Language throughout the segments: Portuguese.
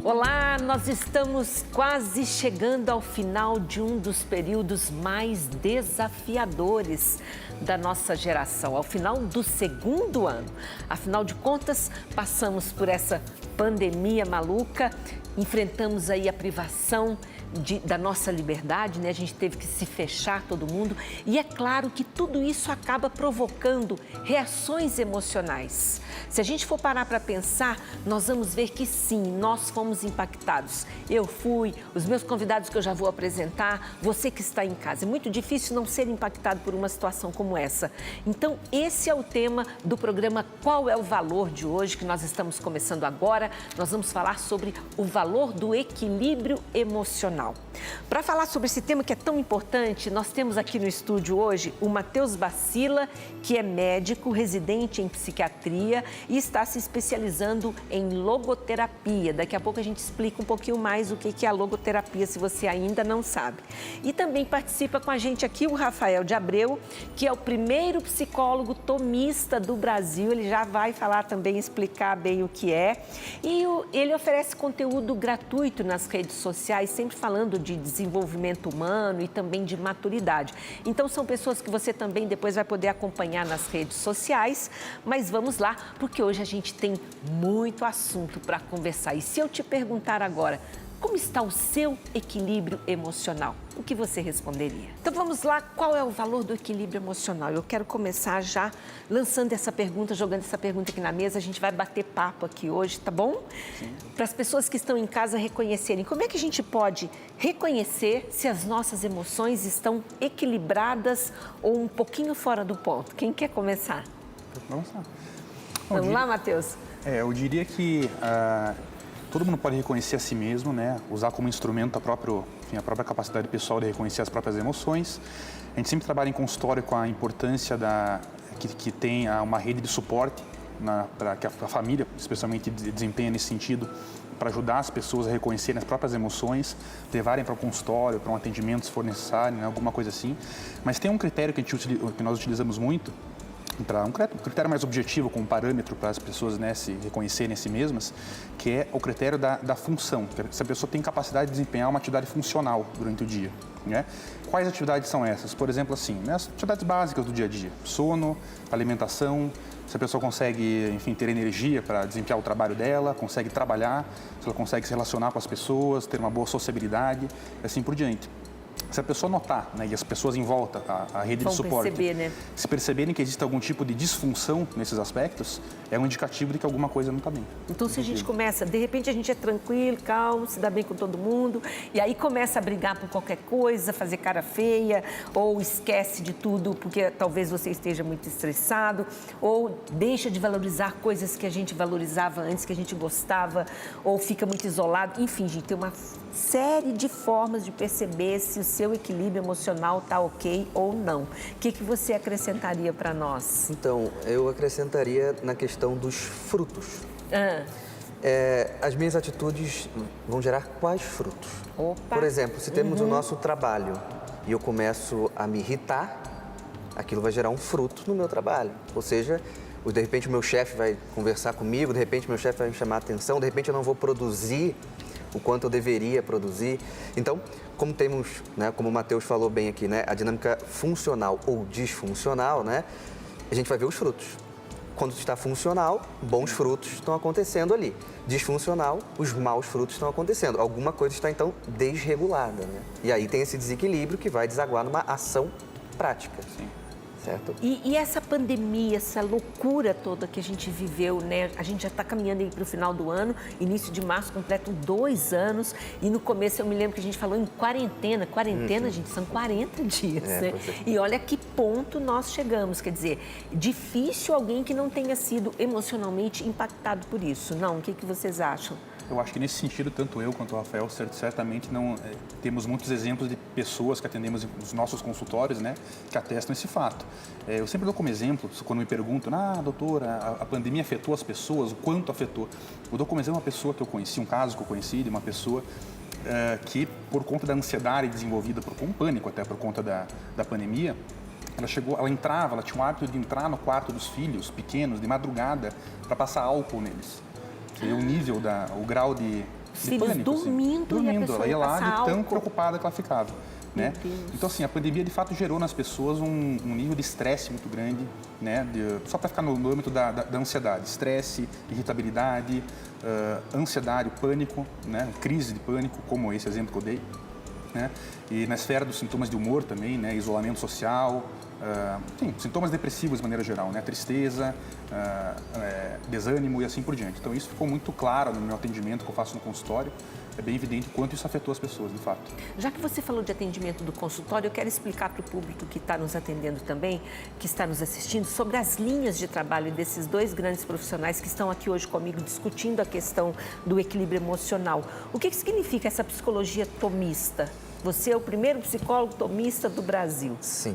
Olá, nós estamos quase chegando ao final de um dos períodos mais desafiadores da nossa geração, ao final do segundo ano. Afinal de contas, passamos por essa pandemia maluca, enfrentamos aí a privação da nossa liberdade, né? A gente teve que se fechar, todo mundo, e é claro que tudo isso acaba provocando reações emocionais. Se a gente for parar para pensar, nós vamos ver que sim, nós fomos impactados. Eu fui, os meus convidados que eu já vou apresentar, você que está em casa. É muito difícil não ser impactado por uma situação como essa. Então, esse é o tema do programa Qual é o Valor de hoje, que nós estamos começando agora. Nós vamos falar sobre o valor do equilíbrio emocional. Para falar sobre esse tema que é tão importante, nós temos aqui no estúdio hoje o Matheus Bacila, que é médico, residente em psiquiatria e está se especializando em logoterapia. Daqui a pouco a gente explica um pouquinho mais o que é a logoterapia, se você ainda não sabe. E também participa com a gente aqui o Rafael de Abreu, que é o primeiro psicólogo tomista do Brasil. Ele já vai falar também, explicar bem o que é. E ele oferece conteúdo gratuito nas redes sociais, sempre falando de desenvolvimento humano e também de maturidade. Então, são pessoas que você também depois vai poder acompanhar nas redes sociais, mas vamos lá, porque hoje a gente tem muito assunto para conversar. E se eu te perguntar agora, como está o seu equilíbrio emocional? O que você responderia? Então vamos lá, qual é o valor do equilíbrio emocional? Eu quero começar já lançando essa pergunta, jogando essa pergunta aqui na mesa. A gente vai bater papo aqui hoje, tá bom? Sim. Para as pessoas que estão em casa reconhecerem, como é que a gente pode reconhecer se as nossas emoções estão equilibradas ou um pouquinho fora do ponto? Quem quer começar? Vamos lá. Vamos lá, Matheus? Eu diria que todo mundo pode reconhecer a si mesmo, né? Usar como instrumento a própria capacidade pessoal de reconhecer as próprias emoções. A gente sempre trabalha em consultório com a importância que tem uma rede de suporte para que a família, especialmente, desempenhe nesse sentido, para ajudar as pessoas a reconhecerem as próprias emoções, levarem para o consultório, para um atendimento, se for necessário, né? Alguma coisa assim. Mas tem um critério que nós utilizamos muito, um critério mais objetivo, como parâmetro para as pessoas, né, se reconhecerem a si mesmas, que é o critério da função, se a pessoa tem capacidade de desempenhar uma atividade funcional durante o dia, né? Quais atividades são essas? Por exemplo, assim, né, as atividades básicas do dia a dia, sono, alimentação, se a pessoa consegue, enfim, ter energia para desempenhar o trabalho dela, consegue trabalhar, se ela consegue se relacionar com as pessoas, ter uma boa sociabilidade, e assim por diante. Se a pessoa notar, né, e as pessoas em volta, a rede de suporte, se perceberem que existe algum tipo de disfunção nesses aspectos, é um indicativo de que alguma coisa não está bem. Então, se a gente começa, de repente a gente é tranquilo, calmo, se dá bem com todo mundo, e aí começa a brigar por qualquer coisa, fazer cara feia, ou esquece de tudo porque talvez você esteja muito estressado, ou deixa de valorizar coisas que a gente valorizava antes, que a gente gostava, ou fica muito isolado. Enfim, gente, tem uma série de formas de perceber se o seu equilíbrio emocional está ok ou não. O que você acrescentaria para nós? Então, eu acrescentaria na questão dos frutos. As minhas atitudes vão gerar quais frutos? Opa. Por exemplo, se temos o nosso trabalho e eu começo a me irritar, aquilo vai gerar um fruto no meu trabalho. Ou seja, de repente o meu chefe vai conversar comigo, de repente meu chefe vai me chamar a atenção, de repente eu não vou produzir o quanto eu deveria produzir. Então, como temos, né, como o Matheus falou bem aqui, né, a dinâmica funcional ou disfuncional, né, a gente vai ver os frutos. Quando está funcional, bons frutos estão acontecendo ali. Disfuncional, os maus frutos estão acontecendo. Alguma coisa está, então, desregulada, né? E aí tem esse desequilíbrio que vai desaguar numa ação prática. Sim. Certo? E essa pandemia, essa loucura toda que a gente viveu, né? A gente já está caminhando aí para o final do ano, início de março, completo 2 anos. E no começo eu me lembro que a gente falou em quarentena. Quarentena, gente, são 40 dias, né? E olha que ponto nós chegamos. Quer dizer, difícil alguém que não tenha sido emocionalmente impactado por isso. Não, o que vocês acham? Eu acho que nesse sentido, tanto eu quanto o Rafael, certamente não temos muitos exemplos de pessoas que atendemos nos nossos consultórios, né, que atestam esse fato. Eu sempre dou como exemplo, quando me perguntam, doutora, a pandemia afetou as pessoas, o quanto afetou? Eu dou como exemplo uma pessoa que eu conheci, um caso que eu conheci de uma pessoa que, por conta da ansiedade desenvolvida, com pânico até por conta da pandemia, ela tinha o hábito de entrar no quarto dos filhos pequenos de madrugada para passar álcool neles. O nível, o grau de Os filhos dormindo e a pessoa ela ia lá passa de tão álcool. preocupada que ela ficava. Né? Então, assim, a pandemia de fato gerou nas pessoas um nível de estresse muito grande, né? Só para ficar no âmbito da ansiedade, estresse, irritabilidade, ansiedade, pânico, né? Crise de pânico, como esse exemplo que eu dei, né? E na esfera dos sintomas de humor também, né? Isolamento social, enfim, sintomas depressivos de maneira geral, né? Tristeza, desânimo e assim por diante. Então, isso ficou muito claro no meu atendimento que eu faço no consultório. É bem evidente o quanto isso afetou as pessoas, de fato. Já que você falou de atendimento do consultório, eu quero explicar para o público que está nos atendendo também, que está nos assistindo, sobre as linhas de trabalho desses dois grandes profissionais que estão aqui hoje comigo discutindo a questão do equilíbrio emocional. O que significa essa psicologia tomista? Você é o primeiro psicólogo tomista do Brasil. Sim.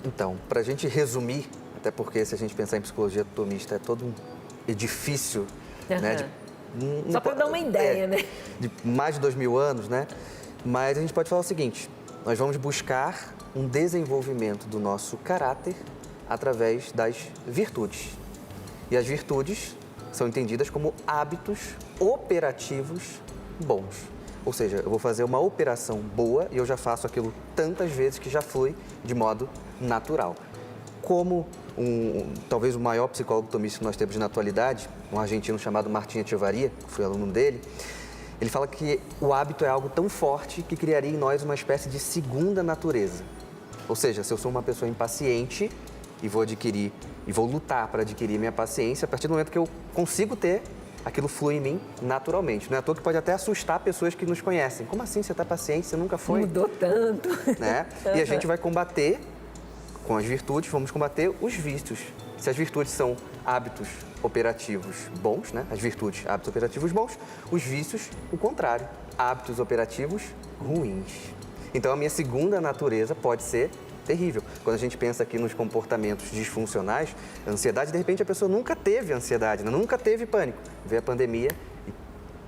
Então, para a gente resumir, até porque se a gente pensar em psicologia tomista é todo um edifício, né? Só para dar uma ideia, né? De mais de 2000 anos, né? Mas a gente pode falar o seguinte, nós vamos buscar um desenvolvimento do nosso caráter através das virtudes. E as virtudes são entendidas como hábitos operativos bons. Ou seja, eu vou fazer uma operação boa e eu já faço aquilo tantas vezes que já flui de modo natural. Como talvez o maior psicólogo tomista que nós temos na atualidade, um argentino chamado Martin Echevarria, que fui aluno dele, ele fala que o hábito é algo tão forte que criaria em nós uma espécie de segunda natureza. Ou seja, se eu sou uma pessoa impaciente e vou lutar para adquirir minha paciência, a partir do momento que eu consigo ter, aquilo flui em mim naturalmente. Não é à toa que pode até assustar pessoas que nos conhecem. Como assim? Você está paciente? Você nunca foi? Mudou tanto. Né? E a gente vai combater, com as virtudes, vamos combater os vícios. Se as virtudes são hábitos operativos bons, né? As virtudes, hábitos operativos bons, os vícios, o contrário, hábitos operativos ruins. Então, a minha segunda natureza pode ser terrível. Quando a gente pensa aqui nos comportamentos disfuncionais, a ansiedade, de repente a pessoa nunca teve ansiedade, né? Nunca teve pânico. Vê a pandemia e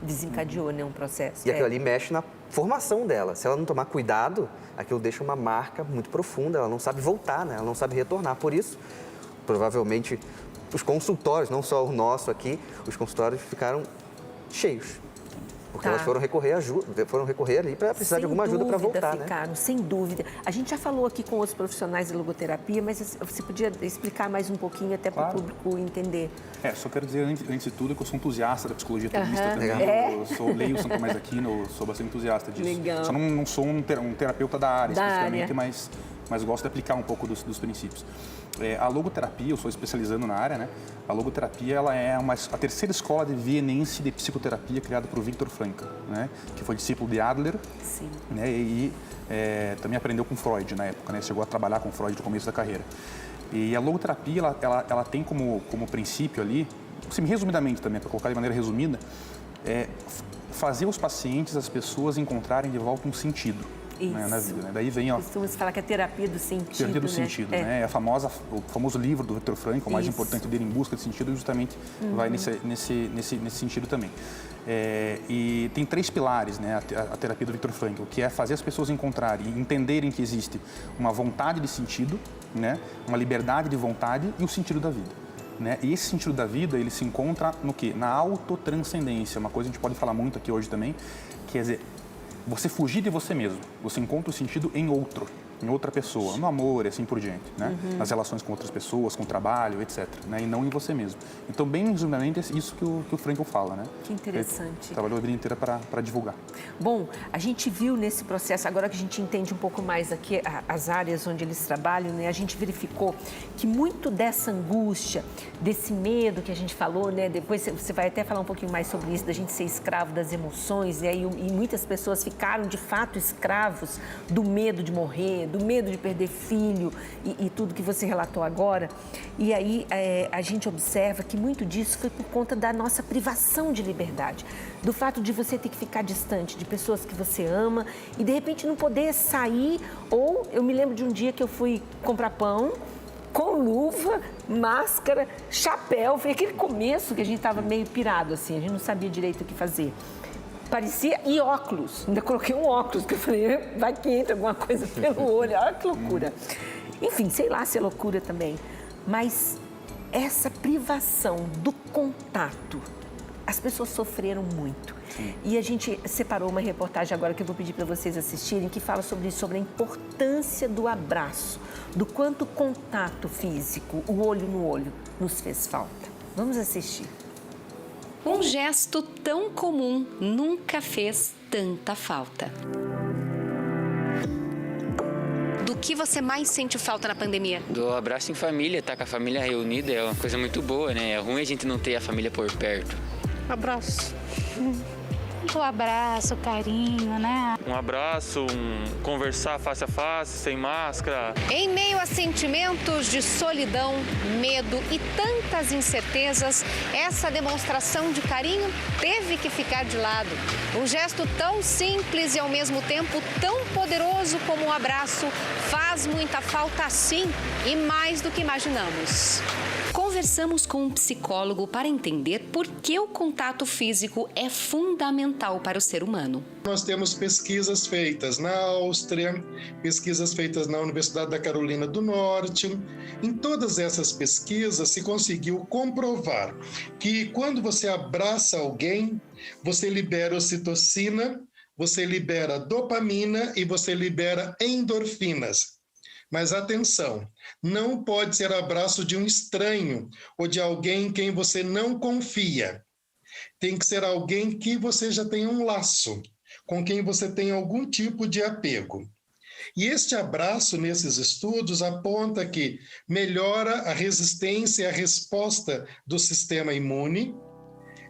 desencadeou, né, um processo. E aquilo ali mexe na formação dela. Se ela não tomar cuidado, aquilo deixa uma marca muito profunda, ela não sabe voltar, né? Ela não sabe retornar. Por isso, provavelmente, os consultórios, não só o nosso aqui, os consultórios ficaram cheios. Porque elas foram recorrer ali para precisar de alguma ajuda para voltar, ficaram, né? Sem dúvida. A gente já falou aqui com outros profissionais de logoterapia, mas você podia explicar mais um pouquinho até para o público entender. Só quero dizer, antes de tudo, que eu sou entusiasta da psicologia tomista também. Eu leio o Santo Tomás Aquino, sou bastante entusiasta disso. Legal. Só não sou um terapeuta da área, especificamente, mas gosto de aplicar um pouco dos princípios. A logoterapia, eu sou especializando na área, né? A logoterapia, ela é a terceira escola de vienense de psicoterapia criada por Viktor Frankl, né? Que foi discípulo de Adler. Sim. Né? E também aprendeu com Freud na época, né? Chegou a trabalhar com Freud no começo da carreira. E a logoterapia, ela tem como princípio ali, assim, resumidamente também, para colocar de maneira resumida, fazer os pacientes, as pessoas encontrarem de volta um sentido. Né, na vida, né? Daí vem costuma-se falar que é a terapia do sentido. Terapia do sentido, né? O famoso livro do Viktor Frankl, o mais importante dele, Em Busca de Sentido, justamente vai nesse sentido também. E tem 3 pilares, né, a terapia do Viktor Frankl, que é fazer as pessoas encontrarem e entenderem que existe uma vontade de sentido, né, uma liberdade de vontade e o sentido da vida. Né? E esse sentido da vida, ele se encontra no quê? Na autotranscendência, uma coisa que a gente pode falar muito aqui hoje também, quer dizer, você fugir de você mesmo, você encontra o sentido em outro, em outra pessoa, no amor e assim por diante, né? Nas relações com outras pessoas, com o trabalho, etc. Né? E não em você mesmo. Então, bem resumidamente, é isso que o Frankl fala, né? Que interessante. Ele trabalhou a vida inteira para divulgar. Bom, a gente viu nesse processo, agora que a gente entende um pouco mais aqui as áreas onde eles trabalham, né? A gente verificou que muito dessa angústia, desse medo que a gente falou, né? Depois você vai até falar um pouquinho mais sobre isso, da gente ser escravo das emoções, né? E muitas pessoas ficaram, de fato, escravos do medo de morrer, do medo de perder filho e tudo que você relatou agora. E aí a gente observa que muito disso foi por conta da nossa privação de liberdade, do fato de você ter que ficar distante de pessoas que você ama e de repente não poder sair. Ou eu me lembro de um dia que eu fui comprar pão com luva, máscara, chapéu. Foi aquele começo que a gente estava meio pirado assim, a gente não sabia direito o que fazer. Parecia, e óculos, ainda coloquei um óculos, porque eu falei, vai que entra alguma coisa pelo olho, olha que loucura. Enfim, sei lá se é loucura também, mas essa privação do contato, as pessoas sofreram muito. E a gente separou uma reportagem agora que eu vou pedir para vocês assistirem, que fala sobre isso, sobre a importância do abraço, do quanto o contato físico, o olho no olho, nos fez falta. Vamos assistir. Um gesto tão comum nunca fez tanta falta. Do que você mais sente falta na pandemia? Do abraço em família, tá com a família reunida é uma coisa muito boa, né? É ruim a gente não ter a família por perto. Abraço. O abraço, carinho, né? Um abraço, conversar face a face, sem máscara. Em meio a sentimentos de solidão, medo e tantas incertezas, essa demonstração de carinho teve que ficar de lado. Um gesto tão simples e ao mesmo tempo tão poderoso como um abraço faz muita falta sim e mais do que imaginamos. Conversamos com um psicólogo para entender por que o contato físico é fundamental para o ser humano. Nós temos pesquisas feitas na Áustria, pesquisas feitas na Universidade da Carolina do Norte. Em todas essas pesquisas se conseguiu comprovar que quando você abraça alguém, você libera ocitocina, você libera dopamina e você libera endorfinas. Mas atenção, não pode ser abraço de um estranho ou de alguém em quem você não confia. Tem que ser alguém que você já tem um laço, com quem você tem algum tipo de apego. E este abraço, nesses estudos, aponta que melhora a resistência e a resposta do sistema imune,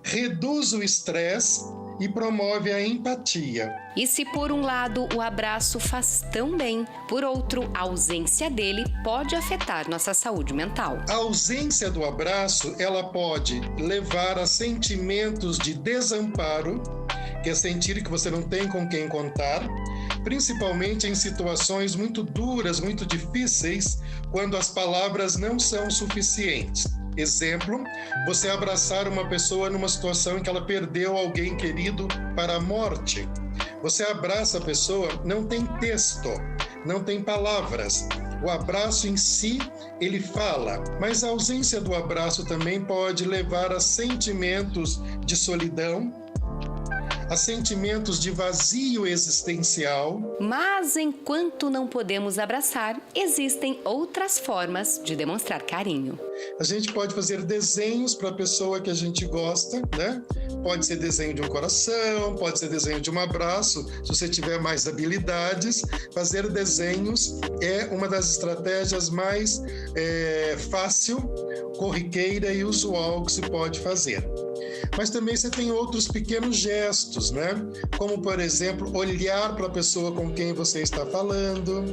reduz o estresse e promove a empatia. E se por um lado o abraço faz tão bem, por outro, a ausência dele pode afetar nossa saúde mental. A ausência do abraço, ela pode levar a sentimentos de desamparo, que é sentir que você não tem com quem contar, principalmente em situações muito duras, muito difíceis, quando as palavras não são suficientes. Exemplo, você abraçar uma pessoa numa situação em que ela perdeu alguém querido para a morte. Você abraça a pessoa, não tem texto, não tem palavras. O abraço em si, ele fala, mas a ausência do abraço também pode levar a sentimentos de solidão, a sentimentos de vazio existencial. Mas enquanto não podemos abraçar, existem outras formas de demonstrar carinho. A gente pode fazer desenhos para a pessoa que a gente gosta, né? Pode ser desenho de um coração, pode ser desenho de um abraço, se você tiver mais habilidades. Fazer desenhos é uma das estratégias mais fácil, corriqueira e usual que se pode fazer. Mas também você tem outros pequenos gestos, né? Como, por exemplo, olhar para a pessoa com quem você está falando.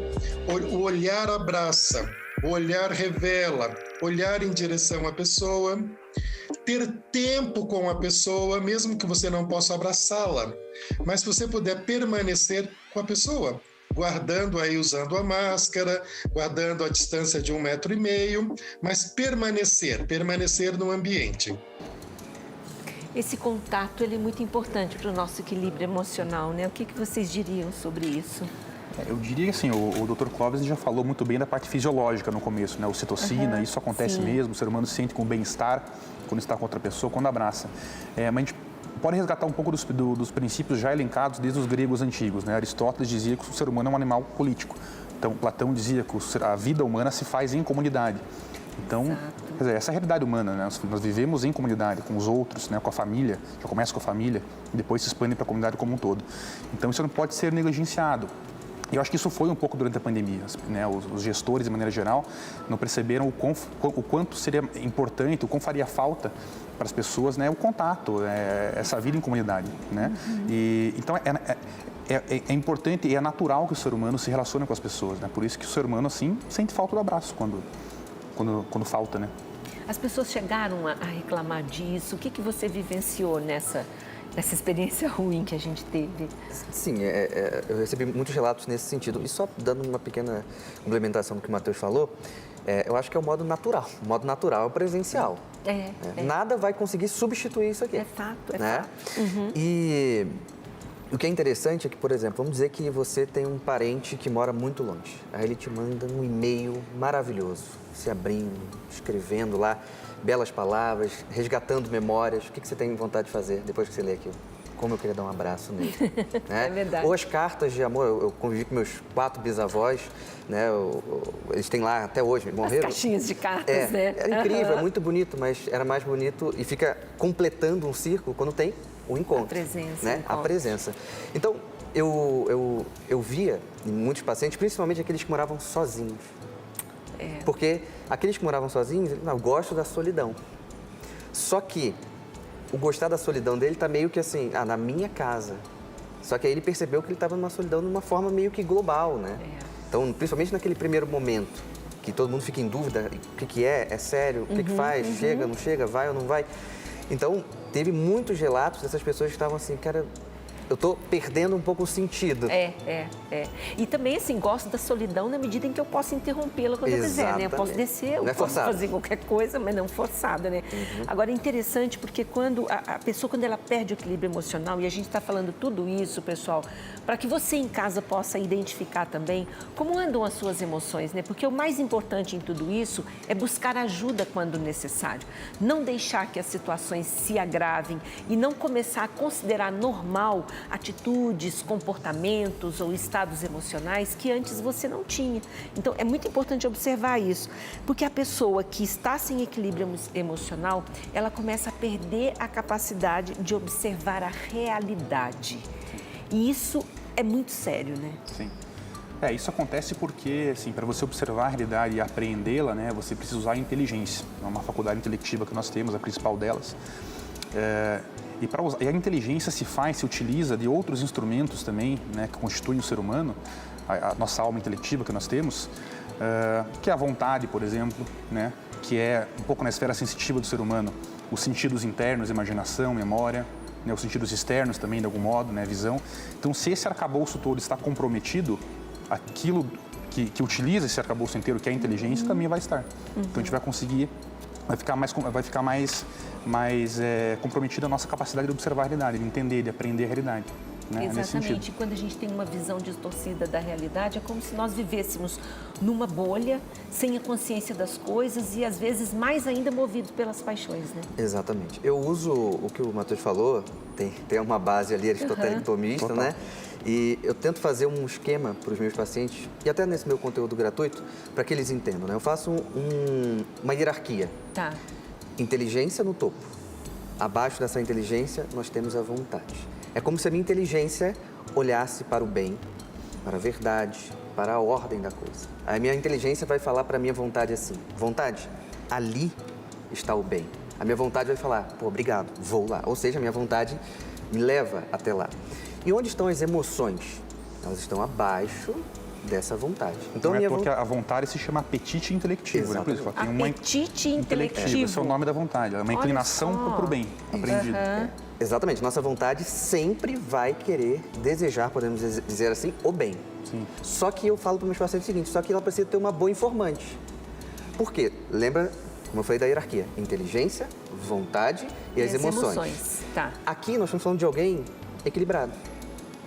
O olhar abraça, o olhar revela, olhar em direção à pessoa. Ter tempo com a pessoa, mesmo que você não possa abraçá-la. Mas se você puder permanecer com a pessoa, guardando aí, usando a máscara, guardando a distância de 1,5 metro, mas permanecer no ambiente. Esse contato ele é muito importante para o nosso equilíbrio emocional, né? O que vocês diriam sobre isso? Eu diria assim, o Dr. Clóvis já falou muito bem da parte fisiológica no começo, né? Ocitocina, isso acontece mesmo, o ser humano se sente com bem-estar quando está com outra pessoa, quando abraça. Mas a gente pode resgatar um pouco dos princípios já elencados desde os gregos antigos, né? Aristóteles dizia que o ser humano é um animal político. Então, Platão dizia que a vida humana se faz em comunidade. Então, quer dizer, essa é a realidade humana, né? Nós vivemos em comunidade, com os outros, né? Com a família, já começa com a família e depois se expande para a comunidade como um todo. Então, isso não pode ser negligenciado. E eu acho que isso foi um pouco durante a pandemia, né? Os gestores, de maneira geral, não perceberam o quanto seria importante, o quão faria falta para as pessoas, né? O contato, essa vida em comunidade, né? E, então, é importante e é natural que o ser humano se relacione com as pessoas, né? Por isso que o ser humano, assim, sente falta do abraço quando falta, né? As pessoas chegaram a reclamar disso. O que você vivenciou nessa experiência ruim que a gente teve? Sim, eu recebi muitos relatos nesse sentido. E só dando uma pequena complementação do que o Matheus falou, eu acho que é o modo natural. O modo natural é o presencial. Nada vai conseguir substituir isso aqui. É fato, né? fato. Uhum. E o que é interessante é que, por exemplo, vamos dizer que você tem um parente que mora muito longe. Aí ele te manda um e-mail maravilhoso, se abrindo, escrevendo lá, belas palavras, resgatando memórias. O que você tem vontade de fazer depois que você lê aquilo? Como eu queria dar um abraço nele. Né? É verdade. Ou as cartas de amor. Eu convivi com meus 4 bisavós, né? Eles têm lá até hoje, morreram. As caixinhas de cartas, né? É incrível, é muito bonito, mas era mais bonito e fica completando um círculo quando tem o encontro. A presença. Né? A presença. Então, eu via em muitos pacientes, principalmente aqueles que moravam sozinhos. Porque aqueles que moravam sozinhos, eu gosto da solidão. Só que o gostar da solidão dele está meio que assim, na minha casa. Só que aí ele percebeu que ele estava numa solidão de uma forma meio que global, né? Então, principalmente naquele primeiro momento, que todo mundo fica em dúvida, o que é sério, o que faz, chega, não chega, vai ou não vai. Então, teve muitos relatos dessas pessoas que estavam assim, cara, eu estou perdendo um pouco o sentido. E também, assim, gosto da solidão na medida em que eu posso interrompê-la quando eu quiser, né? Eu posso descer, eu posso fazer qualquer coisa, mas não forçada, né? Agora, é interessante porque quando a pessoa, quando ela perde o equilíbrio emocional, e a gente está falando tudo isso, pessoal, para que você em casa possa identificar também como andam as suas emoções, né? Porque o mais importante em tudo isso é buscar ajuda quando necessário. Não deixar que as situações se agravem e não começar a considerar normal atitudes, comportamentos ou estados emocionais que antes você não tinha. Então, é muito importante observar isso, porque a pessoa que está sem equilíbrio emocional, ela começa a perder a capacidade de observar a realidade. E isso é muito sério, né? Sim. Isso acontece porque, assim, para você observar a realidade e apreendê-la, né, você precisa usar a inteligência. É uma faculdade intelectiva que nós temos, a principal delas. E a inteligência se utiliza de outros instrumentos também, né, que constituem o ser humano, a nossa alma intelectiva que nós temos, que é a vontade, por exemplo, né, que é um pouco na esfera sensitiva do ser humano, os sentidos internos, imaginação, memória, né, os sentidos externos também, de algum modo, né, visão. Então, se esse arcabouço todo está comprometido, aquilo que utiliza esse arcabouço inteiro, que é a inteligência, também vai estar. Então, a gente vai conseguir, vai ficar mais comprometida a nossa capacidade de observar a realidade, de entender, de aprender a realidade. Né? Exatamente. E quando a gente tem uma visão distorcida da realidade, é como se nós vivêssemos numa bolha, sem a consciência das coisas e, às vezes, mais ainda movidos pelas paixões, né? Exatamente. Eu uso o que o Matheus falou, tem uma base ali aristotélico-tomista, né? E eu tento fazer um esquema para os meus pacientes, e até nesse meu conteúdo gratuito, para que eles entendam, né? Eu faço uma hierarquia. Tá. Inteligência no topo. Abaixo dessa inteligência, nós temos a vontade. É como se a minha inteligência olhasse para o bem, para a verdade, para a ordem da coisa. A minha inteligência vai falar para a minha vontade assim, vontade, ali está o bem. A minha vontade vai falar, obrigado, vou lá. Ou seja, a minha vontade me leva até lá. E onde estão as emoções? Elas estão abaixo dessa vontade. Então, porque a vontade se chama apetite intelectivo, né? Por isso, tem apetite intelectivo. Esse é o nome da vontade. É uma inclinação para o bem, aprendido. Exatamente. Nossa vontade sempre vai querer desejar, podemos dizer assim, o bem. Sim. Só que eu falo para os meus pacientes o seguinte, só que ela precisa ter uma boa informante. Por quê? Lembra, como eu falei da hierarquia, inteligência, vontade e as emoções. Tá. Aqui nós estamos falando de alguém equilibrado.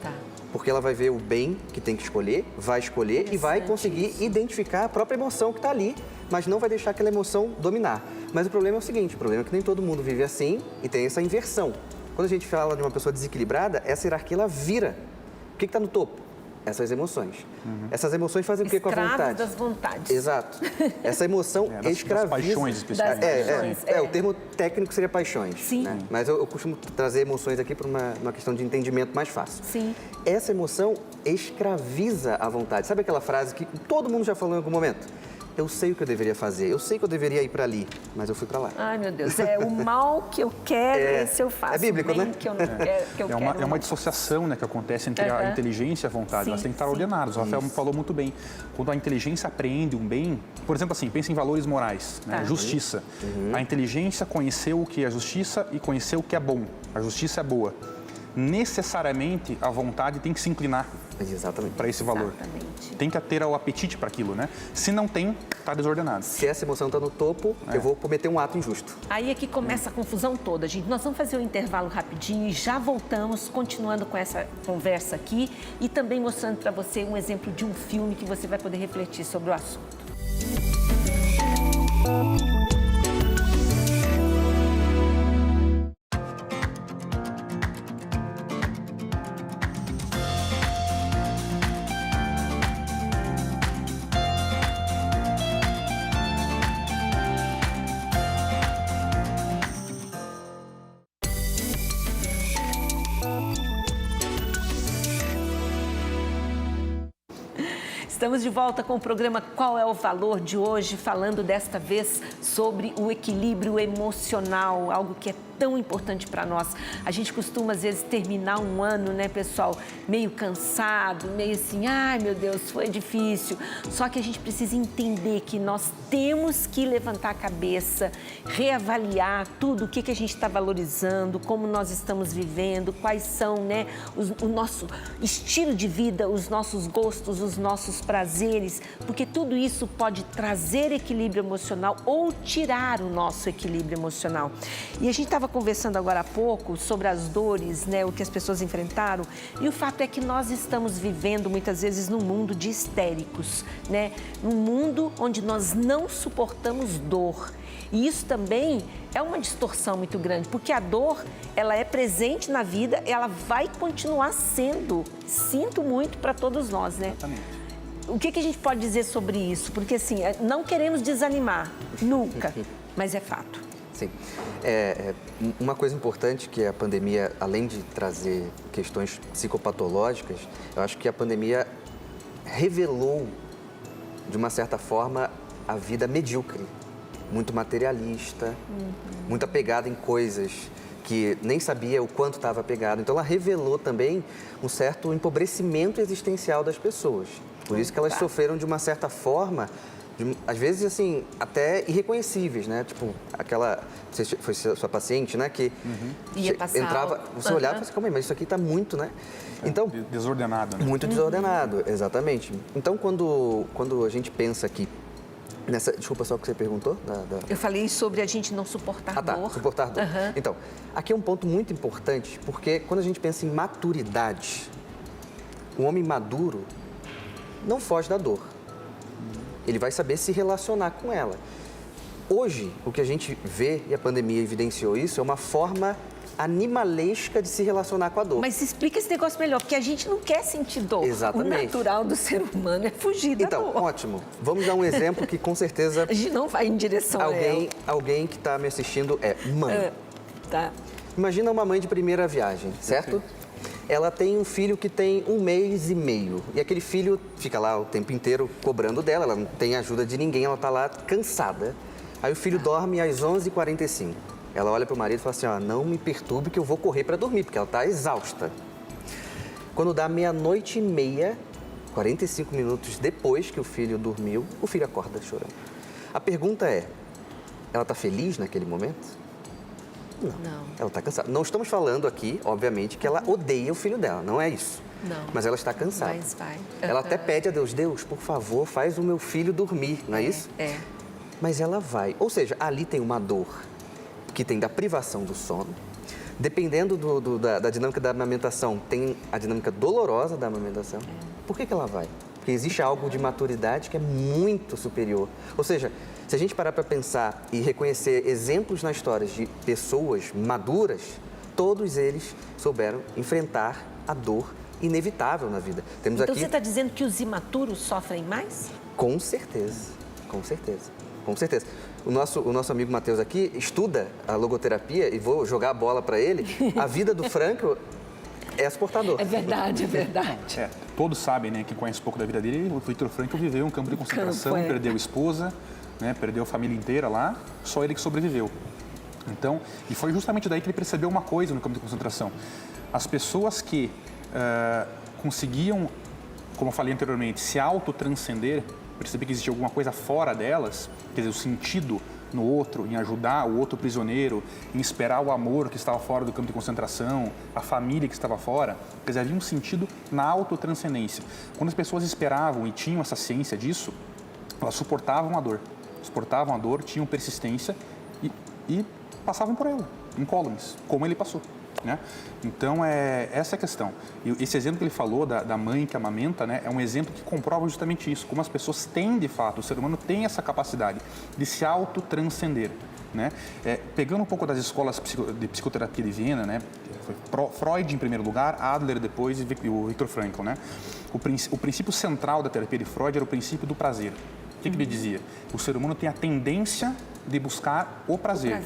Tá. Porque ela vai ver o bem que tem que escolher, vai escolher e vai conseguir identificar a própria emoção que está ali, mas não vai deixar aquela emoção dominar. Mas o problema é o seguinte, o problema é que nem todo mundo vive assim e tem essa inversão. Quando a gente fala de uma pessoa desequilibrada, essa hierarquia ela vira. O que está no topo? Essas emoções. Essas emoções fazem o que com a vontade? Das vontades. Exato. Essa emoção escraviza. Das paixões, especialmente. O termo técnico seria paixões. Sim. Né? Mas eu costumo trazer emoções aqui para uma questão de entendimento mais fácil. Sim. Essa emoção escraviza a vontade. Sabe aquela frase que todo mundo já falou em algum momento? Eu sei o que eu deveria fazer, eu sei que eu deveria ir para ali, mas eu fui para lá. Ai, meu Deus, o mal que eu quero, esse eu faço. É bíblico, o bem né? que eu não quero, que eu quero. É uma dissociação, né, que acontece entre a inteligência e a vontade. Elas têm que estar ordenadas. O Rafael falou muito bem. Quando a inteligência apreende um bem, por exemplo, assim, pensa em valores morais, né? Justiça. A inteligência conheceu o que é justiça e conheceu o que é bom. A justiça é boa. Necessariamente a vontade tem que se inclinar para esse valor. Exatamente. Tem que ter o apetite para aquilo, né? Se não tem, está desordenado. Se essa emoção está no topo, eu vou cometer um ato injusto. Aí é que começa a confusão toda, gente. Nós vamos fazer um intervalo rapidinho e já voltamos, continuando com essa conversa aqui e também mostrando para você um exemplo de um filme que você vai poder refletir sobre o assunto. Estamos de volta com o programa Qual é o Valor de hoje, falando desta vez sobre o equilíbrio emocional, algo que é tão importante para nós. A gente costuma, às vezes, terminar um ano, né, pessoal, meio cansado, meio assim, ai, meu Deus, foi difícil. Só que a gente precisa entender que nós temos que levantar a cabeça, reavaliar tudo, o que a gente está valorizando, como nós estamos vivendo, quais são, né, o nosso estilo de vida, os nossos gostos, os nossos prazeres, porque tudo isso pode trazer equilíbrio emocional ou tirar o nosso equilíbrio emocional. E a gente estava conversando agora há pouco sobre as dores, né, o que as pessoas enfrentaram, e o fato é que nós estamos vivendo muitas vezes num mundo de histéricos, né, num mundo onde nós não suportamos dor. E isso também é uma distorção muito grande, porque a dor, ela é presente na vida, ela vai continuar sendo. Sinto muito para todos nós, né? Exatamente. O que a gente pode dizer sobre isso? Porque, assim, não queremos desanimar, nunca, mas é fato. Sim. Uma coisa importante que a pandemia, além de trazer questões psicopatológicas, eu acho que a pandemia revelou, de uma certa forma, a vida medíocre, muito materialista, muito apegada em coisas que nem sabia o quanto estava apegado. Então, ela revelou também um certo empobrecimento existencial das pessoas. Por isso que elas sofreram, de uma certa forma, às vezes, assim, até irreconhecíveis, né? Tipo, aquela... Você foi sua paciente, né? Que Ia passar entrava, você olhava e falava assim, calma aí, mas isso aqui tá muito, né? Então, Desordenado, né? muito desordenado, exatamente. Então, quando a gente pensa aqui nessa... Desculpa só o que você perguntou. Eu falei sobre a gente não suportar dor. Suportar dor. Então, aqui é um ponto muito importante, porque quando a gente pensa em maturidade, o homem maduro não foge da dor. Ele vai saber se relacionar com ela. Hoje, o que a gente vê, e a pandemia evidenciou isso, é uma forma animalesca de se relacionar com a dor. Mas explica esse negócio melhor, porque a gente não quer sentir dor. Exatamente. O natural do ser humano é fugir da dor. Então, ótimo. Vamos dar um exemplo que, com certeza... A gente não vai em direção a ela. Alguém que está me assistindo é mãe. Tá. Imagina uma mãe de primeira viagem, certo? Ela tem um filho que tem 1 mês e meio. E aquele filho fica lá o tempo inteiro cobrando dela, ela não tem ajuda de ninguém, ela está lá cansada. Aí o filho dorme às 11h45. Ela olha para o marido e fala assim, ó, não me perturbe que eu vou correr para dormir, porque ela está exausta. Quando dá 00:30, 45 minutos depois que o filho dormiu, o filho acorda chorando. A pergunta é, ela está feliz naquele momento? Não. Ela está cansada. Não estamos falando aqui, obviamente, que ela odeia o filho dela, não é isso. Não. Mas ela está cansada. Mas vai. Ela até pede a Deus, Deus, por favor, faz o meu filho dormir, não é isso? É. Mas ela vai. Ou seja, ali tem uma dor que tem da privação do sono. Dependendo da dinâmica da amamentação, tem a dinâmica dolorosa da amamentação. Por que ela vai? Porque existe algo de maturidade que é muito superior. Ou seja, se a gente parar para pensar e reconhecer exemplos na história de pessoas maduras, todos eles souberam enfrentar a dor inevitável na vida. Temos então aqui... você está dizendo que os imaturos sofrem mais? Com certeza, com certeza, com certeza. O nosso amigo Matheus aqui estuda a logoterapia e vou jogar a bola para ele. A vida do Franco é suportador. É verdade, é verdade. Todos sabem, né, quem conhece um pouco da vida dele, o Viktor Frankl viveu um campo de concentração, perdeu a esposa, né, perdeu a família inteira lá, só ele que sobreviveu. Então, e foi justamente daí que ele percebeu uma coisa no campo de concentração. As pessoas que conseguiam, como eu falei anteriormente, se autotranscender, perceber que existia alguma coisa fora delas, quer dizer, o sentido no outro, em ajudar o outro prisioneiro, em esperar o amor que estava fora do campo de concentração, a família que estava fora, quer dizer, havia um sentido na autotranscendência. Quando as pessoas esperavam e tinham essa ciência disso, elas suportavam a dor, tinham persistência e passavam por ela, incólumes, como ele passou. Né? Então, essa é a questão. E esse exemplo que ele falou da mãe que amamenta, né, é um exemplo que comprova justamente isso, como as pessoas têm, de fato, o ser humano tem essa capacidade de se autotranscender. Né? Pegando um pouco das escolas de psicoterapia de Viena, né, foi Freud em primeiro lugar, Adler depois e o Viktor Frankl. Né? O princípio central da terapia de Freud era o princípio do prazer. O que ele dizia? O ser humano tem a tendência de buscar o prazer.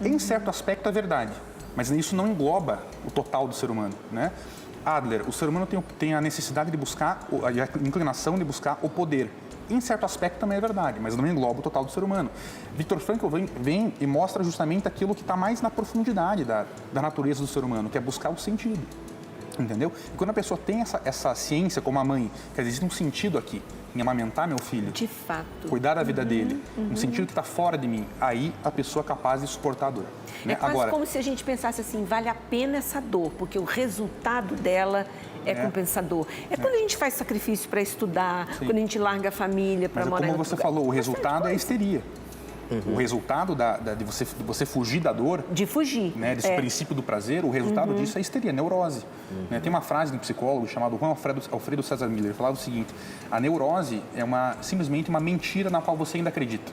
Em certo aspecto é verdade. Mas isso não engloba o total do ser humano, né? Adler, o ser humano tem a necessidade de buscar, a inclinação de buscar o poder. Em certo aspecto também é verdade, mas não engloba o total do ser humano. Viktor Frankl vem e mostra justamente aquilo que está mais na profundidade da natureza do ser humano, que é buscar o sentido. Entendeu? E quando a pessoa tem essa ciência como a mãe, quer dizer, existe um sentido aqui em amamentar meu filho. De fato. Cuidar da vida dele, um sentido que está fora de mim. Aí a pessoa é capaz de suportar a dor. É quase como se a gente pensasse assim, vale a pena essa dor, porque o resultado dela é compensador. Quando a gente faz sacrifício para estudar, quando a gente larga a família para morar em outro lugar. Como você falou, o resultado é a histeria. O resultado de você fugir da dor... De fugir. Né, desse princípio do prazer, o resultado disso é histeria, neurose. Né, tem uma frase de um psicólogo chamado Juan Alfredo César Miller, ele falava o seguinte: a neurose é simplesmente uma mentira na qual você ainda acredita.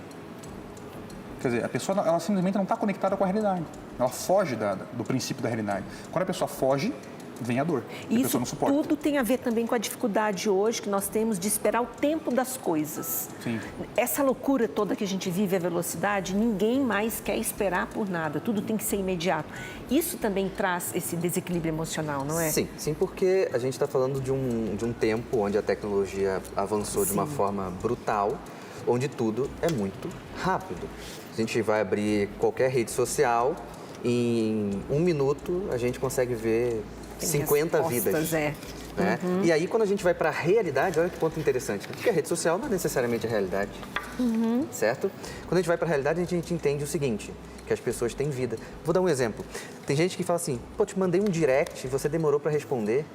Quer dizer, a pessoa ela simplesmente não está conectada com a realidade. Ela foge do princípio da realidade. Quando a pessoa foge, vem a dor. A pessoa não suporta. Tudo tem a ver também com a dificuldade hoje que nós temos de esperar o tempo das coisas. Sim. Essa loucura toda que a gente vive, a velocidade, ninguém mais quer esperar por nada. Tudo tem que ser imediato. Isso também traz esse desequilíbrio emocional, não é? Sim, porque a gente está falando de um tempo onde a tecnologia avançou de uma forma brutal, onde tudo é muito rápido. A gente vai abrir qualquer rede social, em 1 minuto a gente consegue ver 50 vidas. Né? E aí, quando a gente vai para a realidade, olha que ponto interessante. Porque a rede social não é necessariamente a realidade. Certo? Quando a gente vai para a realidade, a gente entende o seguinte, que as pessoas têm vida. Vou dar um exemplo. Tem gente que fala assim, pô, te mandei um direct e você demorou para responder.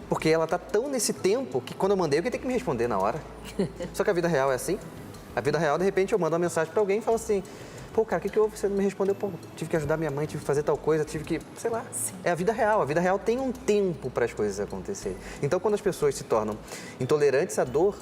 Porque ela tá tão nesse tempo que quando eu mandei, alguém tem que me responder na hora. Só que a vida real é assim. A vida real, de repente, eu mando uma mensagem para alguém e falo assim, pô, cara, o que houve? Você não me respondeu? Pô, tive que ajudar minha mãe, tive que fazer tal coisa, tive que, sei lá. Sim. É a vida real. A vida real tem um tempo para as coisas acontecerem. Então, quando as pessoas se tornam intolerantes à dor,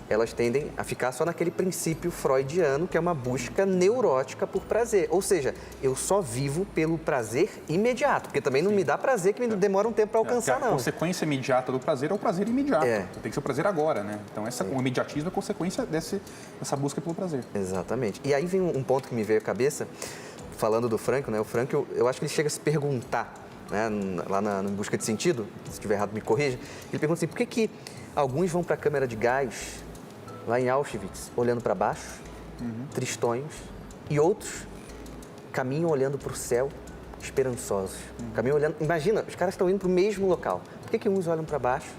elas tendem a ficar só naquele princípio freudiano, que é uma busca neurótica por prazer. Ou seja, eu só vivo pelo prazer imediato, porque também não me dá prazer que me demora um tempo para alcançar, não. A consequência imediata do prazer é o prazer imediato. Tem que ser o prazer agora, né? Então, o imediatismo é consequência dessa busca pelo prazer. Exatamente. E aí vem um ponto que me veio à cabeça, falando do Frankl, né? O Frankl, eu acho que ele chega a se perguntar, né? Lá no Busca de Sentido, se estiver errado me corrija, ele pergunta assim, por que alguns vão para a câmara de gás lá em Auschwitz, olhando para baixo, tristonhos, e outros caminham olhando para o céu, esperançosos. Caminham olhando... Imagina, os caras estão indo para o mesmo local. Por que uns olham para baixo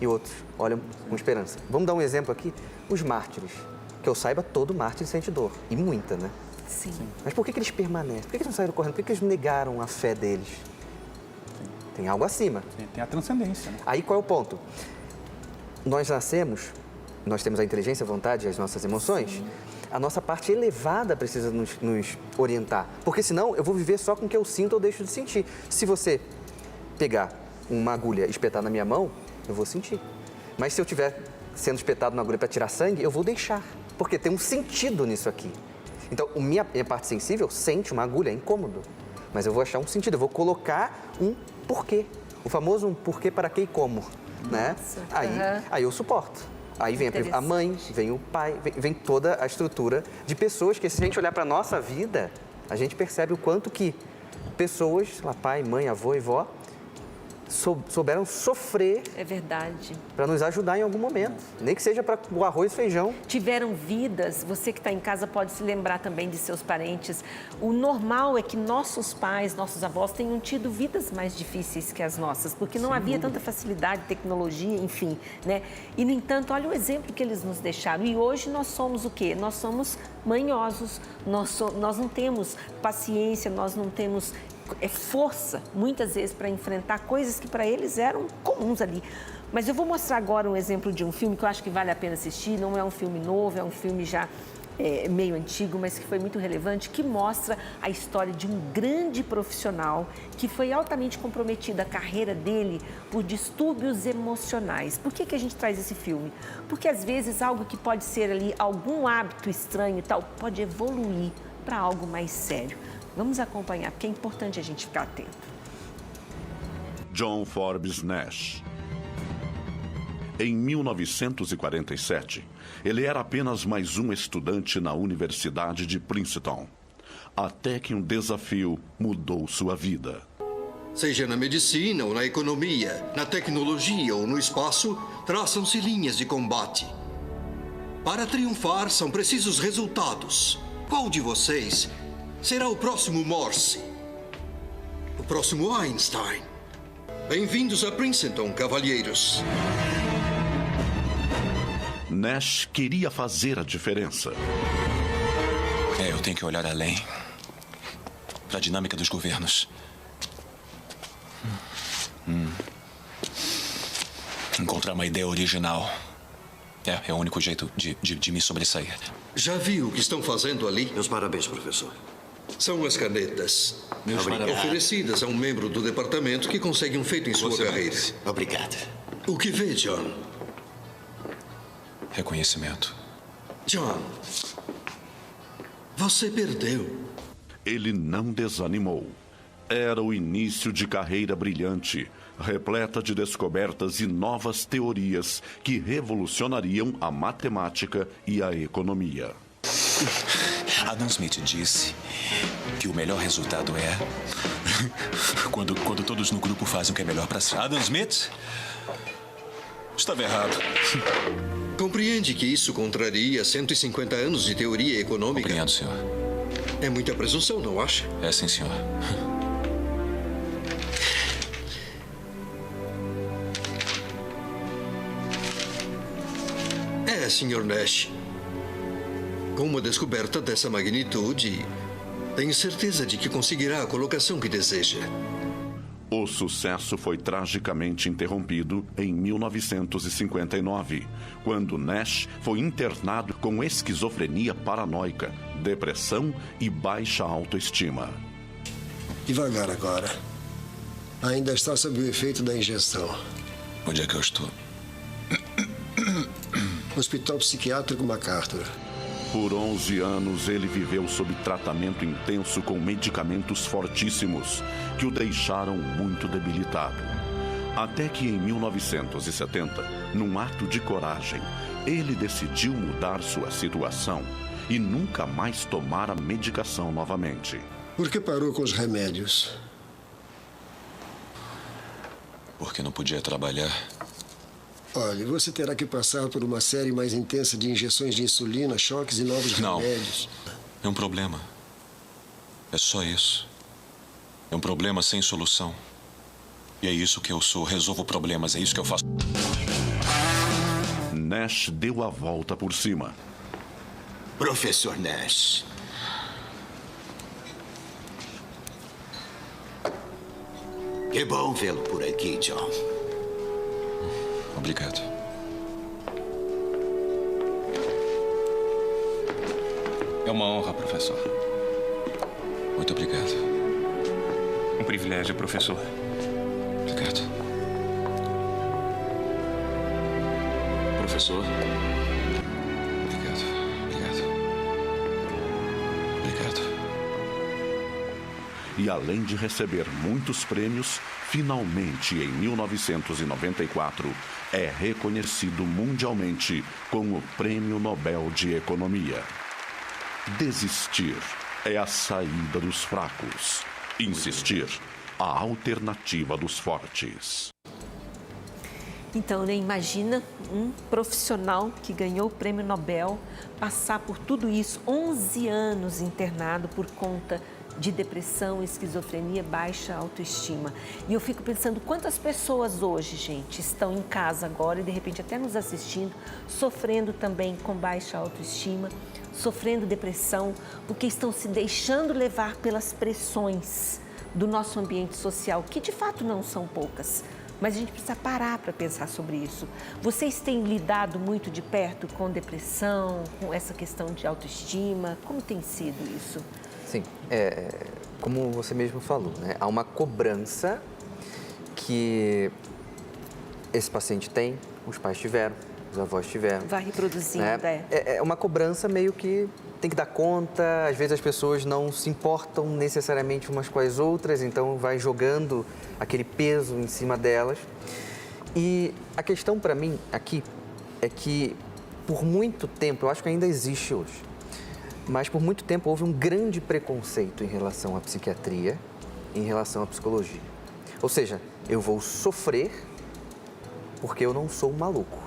e outros olham com esperança? Vamos dar um exemplo aqui? Os mártires. Que eu saiba, todo mártir sente dor. E muita, né? Sim. Mas por que eles permanecem? Por que eles não saíram correndo? Por que eles negaram a fé deles? Tem algo acima. Tem a transcendência. Né? Aí qual é o ponto? Nós nascemos... Nós temos a inteligência, a vontade e as nossas emoções. Sim. A nossa parte elevada precisa nos orientar. Porque senão eu vou viver só com o que eu sinto ou deixo de sentir. Se você pegar uma agulha e espetar na minha mão, eu vou sentir. Mas se eu estiver sendo espetado na agulha para tirar sangue, eu vou deixar. Porque tem um sentido nisso aqui. Então, minha parte sensível sente uma agulha, é incômodo. Mas eu vou achar um sentido, eu vou colocar um porquê. O famoso um porquê, para que e como. Né? Aí eu suporto. Aí vem a mãe, vem o pai, vem toda a estrutura de pessoas que, se a gente olhar para a nossa vida, a gente percebe o quanto que pessoas, sei lá, pai, mãe, avô e vó, souberam sofrer. É verdade. Para nos ajudar em algum momento. Nem que seja para o arroz e feijão. Tiveram vidas, você que está em casa pode se lembrar também de seus parentes. O normal é que nossos pais, nossos avós tenham tido vidas mais difíceis que as nossas, porque não havia tanta facilidade, tecnologia, enfim, né? E, no entanto, olha o exemplo que eles nos deixaram. E hoje nós somos o quê? Nós somos manhosos, nós não temos paciência, nós não temos... força, muitas vezes, para enfrentar coisas que para eles eram comuns ali. Mas eu vou mostrar agora um exemplo de um filme que eu acho que vale a pena assistir. Não é um filme novo, é um filme já meio antigo, mas que foi muito relevante, que mostra a história de um grande profissional que foi altamente comprometido, a carreira dele, por distúrbios emocionais. Por que a gente traz esse filme? Porque, às vezes, algo que pode ser ali, algum hábito estranho e tal, pode evoluir para algo mais sério. Vamos acompanhar, porque é importante a gente ficar atento. John Forbes Nash. Em 1947, ele era apenas mais um estudante na Universidade de Princeton, até que um desafio mudou sua vida. Seja na medicina ou na economia, na tecnologia ou no espaço, traçam-se linhas de combate. Para triunfar, são precisos resultados. Qual de vocês será o próximo Morse? O próximo Einstein? Bem-vindos a Princeton, cavalheiros. Nash queria fazer a diferença. Eu tenho que olhar além para a dinâmica dos governos. Encontrar uma ideia original é o único jeito de me sobressair. Já viu o que estão fazendo ali? Meus parabéns, professor. São as canetas. Obrigado. Oferecidas a um membro do departamento que consegue um feito em sua carreira. Obrigado. O que vê, John? Reconhecimento. John, você perdeu. Ele não desanimou. Era o início de carreira brilhante, repleta de descobertas e novas teorias que revolucionariam a matemática e a economia. Adam Smith disse que o melhor resultado é quando todos no grupo fazem o que é melhor para si. Adam Smith estava errado. Compreende que isso contraria 150 anos de teoria econômica? Compreendo, senhor. É muita presunção, não acha? É sim, senhor. Sr. Nash. Com uma descoberta dessa magnitude, tenho certeza de que conseguirá a colocação que deseja. O sucesso foi tragicamente interrompido em 1959, quando Nash foi internado com esquizofrenia paranoica, depressão e baixa autoestima. Devagar agora. Ainda está sob o efeito da injeção. Onde é que eu estou? Hospital Psiquiátrico MacArthur. Por 11 anos, ele viveu sob tratamento intenso com medicamentos fortíssimos, que o deixaram muito debilitado. Até que em 1970, num ato de coragem, ele decidiu mudar sua situação e nunca mais tomar a medicação novamente. Por que parou com os remédios? Porque não podia trabalhar. Olha, você terá que passar por uma série mais intensa de injeções de insulina, choques e novos remédios. É um problema. É só isso. É um problema sem solução. E é isso que eu sou. Resolvo problemas. É isso que eu faço. Nash deu a volta por cima. Professor Nash. Que bom vê-lo por aqui, John. Obrigado. É uma honra, professor. Muito obrigado. Um privilégio, professor. Obrigado. Professor. Obrigado. Obrigado. E além de receber muitos prêmios, finalmente, em 1994, é reconhecido mundialmente com o Prêmio Nobel de Economia. Desistir é a saída dos fracos. Insistir, a alternativa dos fortes. Então, né, imagina um profissional que ganhou o Prêmio Nobel passar por tudo isso, 11 anos internado por conta de depressão, esquizofrenia, baixa autoestima. E eu fico pensando quantas pessoas hoje, gente, estão em casa agora e de repente até nos assistindo, sofrendo também com baixa autoestima, sofrendo depressão, porque estão se deixando levar pelas pressões do nosso ambiente social, que de fato não são poucas. Mas a gente precisa parar para pensar sobre isso. Vocês têm lidado muito de perto com depressão, com essa questão de autoestima? Como tem sido isso? Sim, como você mesmo falou, né? Há uma cobrança que esse paciente tem, os pais tiveram, os avós tiveram. Vai reproduzindo, né? É uma cobrança meio que tem que dar conta, às vezes as pessoas não se importam necessariamente umas com as outras, então vai jogando aquele peso em cima delas. E a questão para mim aqui é que por muito tempo, eu acho que ainda existe hoje, mas por muito tempo houve um grande preconceito em relação à psiquiatria, em relação à psicologia. Ou seja, eu vou sofrer porque eu não sou um maluco.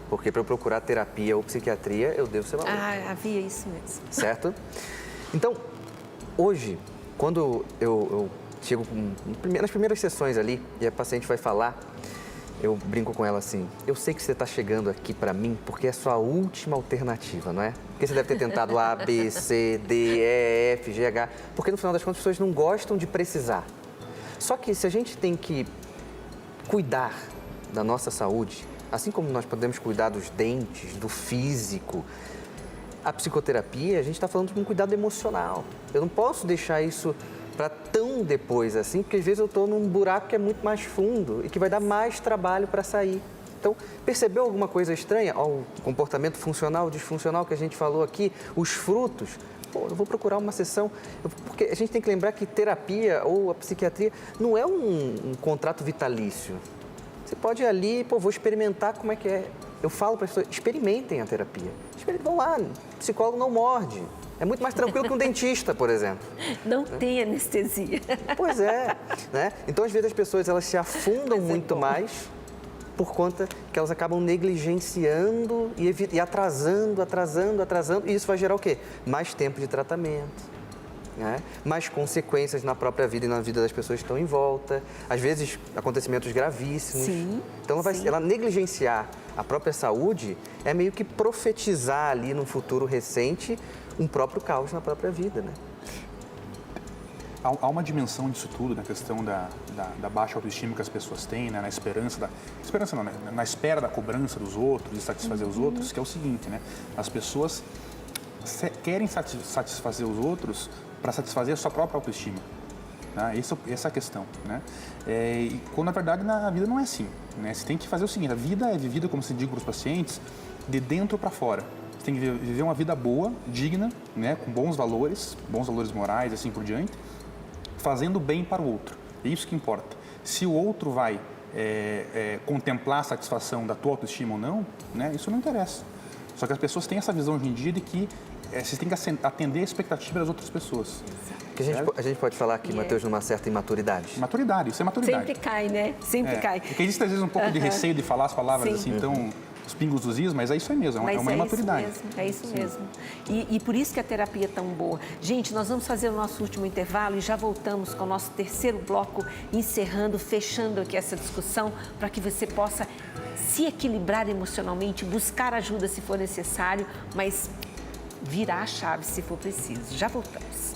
Porque para eu procurar terapia ou psiquiatria, eu devo ser maluco. Ah, havia isso mesmo. Certo? Então, hoje, quando eu chego nas primeiras sessões ali e a paciente vai falar, eu brinco com ela assim, eu sei que você está chegando aqui para mim porque é a sua última alternativa, não é? Porque você deve ter tentado A, B, C, D, E, F, G, H, porque no final das contas as pessoas não gostam de precisar. Só que se a gente tem que cuidar da nossa saúde, assim como nós podemos cuidar dos dentes, do físico, a psicoterapia, a gente está falando de um cuidado emocional. Eu não posso deixar isso para tão depois assim, porque às vezes eu estou num buraco que é muito mais fundo e que vai dar mais trabalho para sair. Então, percebeu alguma coisa estranha? Ó, o comportamento funcional, disfuncional que a gente falou aqui, os frutos. Pô, eu vou procurar uma sessão, porque a gente tem que lembrar que terapia ou a psiquiatria não é um contrato vitalício. Você pode ir ali, pô, vou experimentar como é que é. Eu falo para as pessoas, experimentem a terapia. Vão lá, psicólogo não morde. É muito mais tranquilo que um dentista, por exemplo. Não tem anestesia. Pois é, né? Então, às vezes, as pessoas elas se afundam muito mais por conta que elas acabam negligenciando e atrasando, e isso vai gerar o quê? Mais tempo de tratamento, né? Mais consequências na própria vida e na vida das pessoas que estão em volta. Às vezes, acontecimentos gravíssimos. Sim, então, ela negligenciar a própria saúde é meio que profetizar ali no futuro recente um próprio caos na própria vida, né? Há uma dimensão disso tudo, na questão da baixa autoestima que as pessoas têm, né? Na espera da cobrança dos outros, de satisfazer os outros, que é o seguinte, né? As pessoas querem satisfazer os outros para satisfazer a sua própria autoestima. Né? Essa é a questão, né? E quando, na verdade, na vida não é assim, né? Você tem que fazer o seguinte, a vida é vivida, como se diz para os pacientes, de dentro para fora. Você tem que viver uma vida boa, digna, né? Com bons valores morais, assim por diante, fazendo bem para o outro. É isso que importa. Se o outro vai contemplar a satisfação da tua autoestima ou não, né? Isso não interessa. Só que as pessoas têm essa visão hoje em dia de que você tem que atender a expectativa das outras pessoas. Que a gente pode falar aqui, Matheus, numa certa imaturidade. Maturidade, isso é maturidade. Sempre cai, né? Sempre cai. Porque existe, às vezes, um pouco de receio de falar as palavras assim, tão... os pingos dos is, mas é isso aí mesmo, é uma imaturidade. É isso mesmo. E por isso que a terapia é tão boa. Gente, nós vamos fazer o nosso último intervalo e já voltamos com o nosso terceiro bloco, encerrando, fechando aqui essa discussão, para que você possa se equilibrar emocionalmente, buscar ajuda se for necessário, mas virar a chave se for preciso. Já voltamos.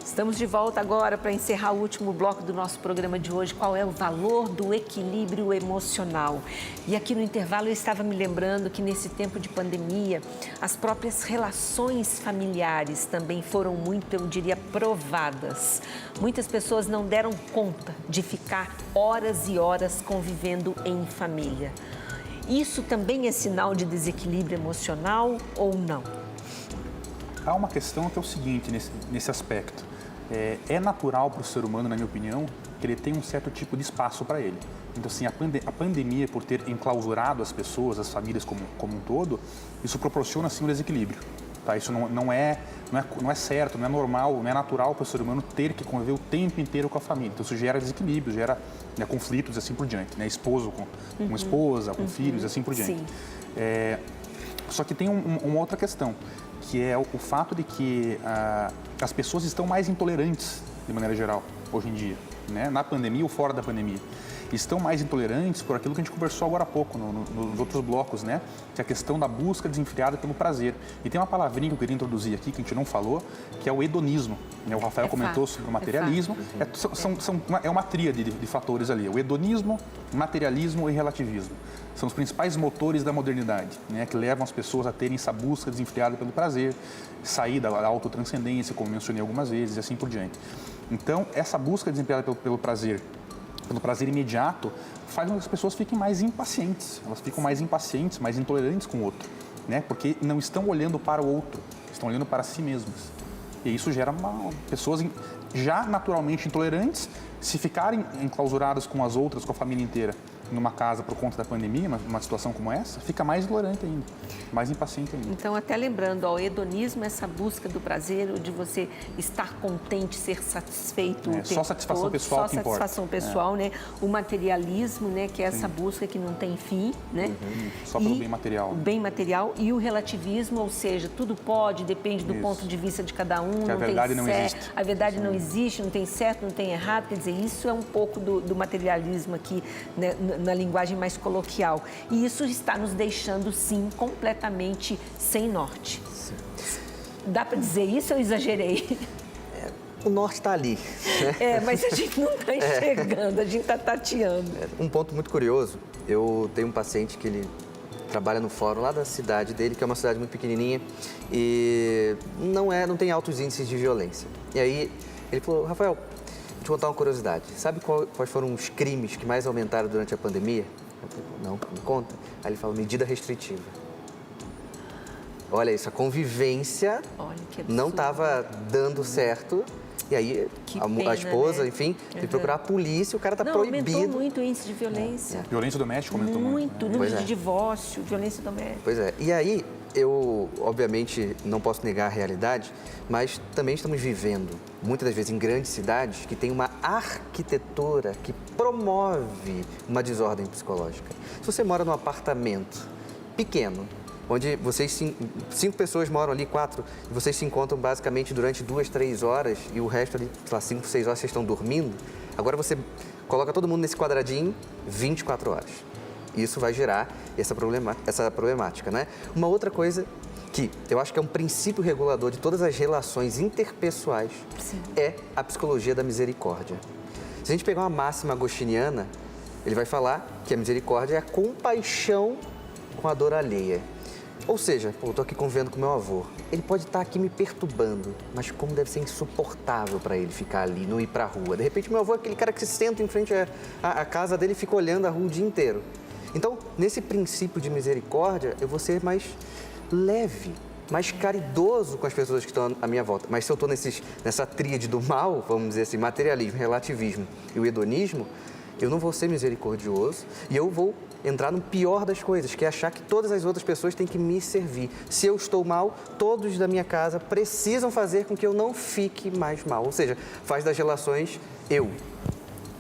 Estamos de volta agora para encerrar o último bloco do nosso programa de hoje. Qual é o valor do equilíbrio emocional? E aqui no intervalo eu estava me lembrando que nesse tempo de pandemia, as próprias relações familiares também foram muito, eu diria, provadas. Muitas pessoas não deram conta de ficar horas e horas convivendo em família. Isso também é sinal de desequilíbrio emocional ou não? Há uma questão que é o seguinte nesse aspecto. É natural para o ser humano, na minha opinião, que ele tenha um certo tipo de espaço para ele. Então, assim, a pandemia, por ter enclausurado as pessoas, as famílias como um todo, isso proporciona, assim, um desequilíbrio. Tá? Isso não é certo, não é normal, não é natural para o ser humano ter que conviver o tempo inteiro com a família. Então, isso gera desequilíbrio, gera, né, conflitos e assim por diante. Né? Esposo com esposa, com filhos e assim por diante. Só que tem uma outra questão, que é o fato de que as pessoas estão mais intolerantes, de maneira geral, hoje em dia, né? Na pandemia ou fora da pandemia. Estão mais intolerantes por aquilo que a gente conversou agora há pouco, nos outros blocos, né? Que é a questão da busca desenfreada pelo prazer. E tem uma palavrinha que eu queria introduzir aqui, que a gente não falou, que é o hedonismo. Né? O Rafael comentou sobre o materialismo. É uma tríade de fatores ali. O hedonismo, materialismo e relativismo. São os principais motores da modernidade, né? Que levam as pessoas a terem essa busca desenfreada pelo prazer, sair da autotranscendência, como mencionei algumas vezes, e assim por diante. Então, essa busca desenfreada pelo prazer, pelo prazer imediato, faz com que as pessoas fiquem mais impacientes. Elas ficam mais impacientes, mais intolerantes com o outro, né? Porque não estão olhando para o outro, estão olhando para si mesmas. E isso gera pessoas já naturalmente intolerantes, se ficarem enclausuradas com as outras, com a família inteira, numa casa por conta da pandemia, numa situação como essa, fica mais intolerante ainda, mais impaciente ainda. Então, até lembrando, o hedonismo é essa busca do prazer, de você estar contente, ser satisfeito. Só satisfação pessoal só que importa. Só satisfação pessoal, né? O materialismo, né? Que é essa busca que não tem fim, né? Só pelo bem material. O bem material e o relativismo, ou seja, tudo pode, depende do ponto de vista de cada um. Que a verdade não existe. A verdade não existe, não tem certo, não tem errado. Quer dizer, isso é um pouco do materialismo aqui, né, na linguagem mais coloquial. E isso está nos deixando, sim, completamente sem norte. Sim. Dá para dizer isso ou eu exagerei? O norte está ali. Mas a gente não está enxergando, a gente está tateando. Um ponto muito curioso, eu tenho um paciente que ele trabalha no fórum lá da cidade dele, que é uma cidade muito pequenininha e não tem altos índices de violência. E aí ele falou, Rafael, vou te contar uma curiosidade. Sabe quais foram os crimes que mais aumentaram durante a pandemia? Eu falei, não, me conta. Aí ele falou, medida restritiva. Olha isso, a convivência não estava dando certo. E aí a esposa, né? Enfim, tem que procurar a polícia, o cara está proibido. Aumentou muito o índice de violência. Violência doméstica aumentou muito. Número de divórcio, violência doméstica. Pois é. E aí, eu, obviamente, não posso negar a realidade, mas também estamos vivendo, muitas das vezes, em grandes cidades que tem uma arquitetura que promove uma desordem psicológica. Se você mora num apartamento pequeno, onde vocês, 5 pessoas moram ali, 4, e vocês se encontram basicamente durante 2, 3 horas e o resto ali, sei lá, 5, 6 horas vocês estão dormindo, agora você coloca todo mundo nesse quadradinho 24 horas. Isso vai gerar essa problemática, né? Uma outra coisa que eu acho que é um princípio regulador de todas as relações interpessoais é a psicologia da misericórdia. Se a gente pegar uma máxima agostiniana, ele vai falar que a misericórdia é a compaixão com a dor alheia. Ou seja, eu estou aqui convivendo com meu avô. Ele pode estar aqui me perturbando, mas como deve ser insuportável para ele ficar ali, não ir para a rua. De repente, meu avô é aquele cara que se senta em frente à casa dele e fica olhando a rua o dia inteiro. Então, nesse princípio de misericórdia, eu vou ser mais leve, mais caridoso com as pessoas que estão à minha volta. Mas se eu estou nessa tríade do mal, vamos dizer assim, materialismo, relativismo e o hedonismo, eu não vou ser misericordioso e eu vou entrar no pior das coisas, que é achar que todas as outras pessoas têm que me servir. Se eu estou mal, todos da minha casa precisam fazer com que eu não fique mais mal. Ou seja, faz das relações eu,